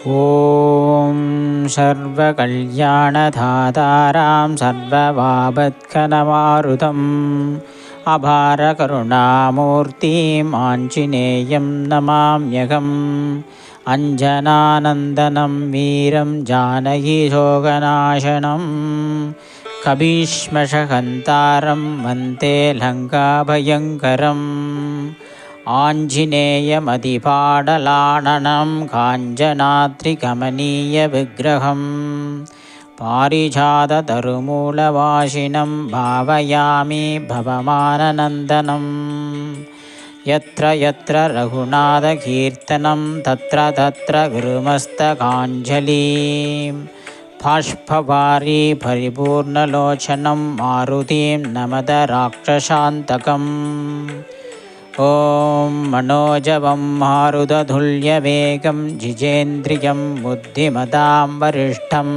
ॐ सर्वकल्याणधातारां सर्ववापत्कनमारुतम् अपारकरुणामूर्तिम् आञ्जनेयं नमाम्यहम्। अञ्जनानन्दनं वीरं जानकीशोकनाशनं कपीश्मशहन्तारं वन्दे लङ्काभयङ्करम्। आञ्जनेयमतिपाटलाननं काञ्चनाद्रिकमनीयविग्रहं पारिजाततरुमूलवासिनं भावयामि भवमाननन्दनं। यत्र यत्र रघुनाथकीर्तनं तत्र तत्र गुरुमस्तकाञ्जलिं बाष्पवारि परिपूर्णलोचनं मारुतिं नमत राक्षसान्तकम्। ॐ मनोजवं मारुततुल्यवेगं जितेन्द्रियं बुद्धिमतां वरिष्ठं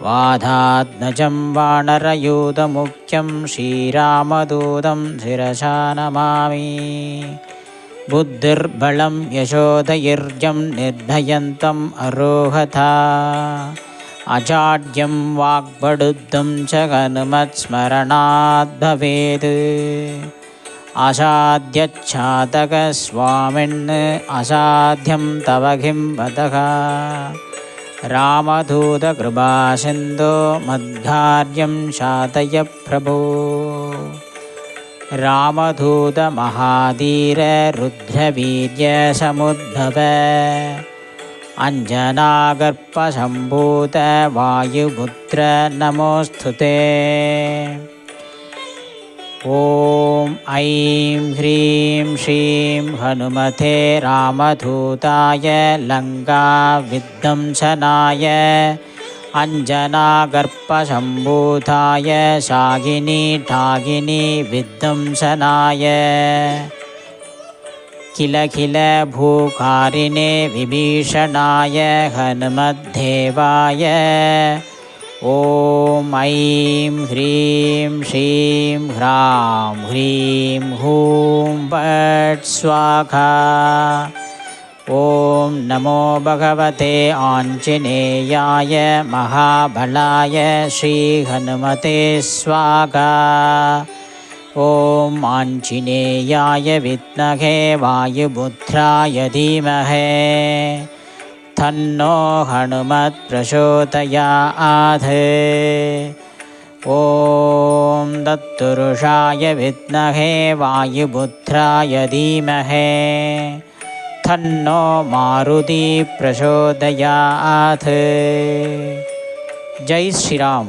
वातात्मजं वानरयूथमुख्यं श्रीरामदूतं शिरसा नमामि। बुद्धिर्बलं यशोधैर्यं निर्भयन्तम् अरोहता अजाड्यं वाग्बडुद्धं च हनुमत्स्मरणात् भवेत्। असाध्यच्छातकस्वामिन् असाध्यं तव किं वदः। रामदूतकृपासिन्धो मद्कार्यं साधय प्रभो। रामदूतमहाधीर रुद्रवीर्यसमुद्भव अञ्जनागर्भसम्भूत वायुपुत्र नमोऽस्तु ते। ॐ ऐं ह्रीं श्रीं हनुमते रामदूताय लङ्काविध्वंसनाय अञ्जनागर्भसम्भूताय शाकिनी विध्वंसनाय किल किल भूकारिणे विभीषणाय हनुमद्देवाय ॐ ऐं ह्रीं श्रीं ह्रां ह्रीं हूं फट् स्वाहा। ॐ नमो भगवते आञ्जनेयाय महाबलाय श्रीहनुमते स्वाहा। ॐ आञ्जनेयाय विद्महे वायुपुत्राय धीमहि तन्नो हनुमत् प्रचोदयात्। ॐ तत्पुरुषाय विद्महे वायुपुत्राय धीमहि तन्नो मारुति प्रचोदयात्। जय श्री राम।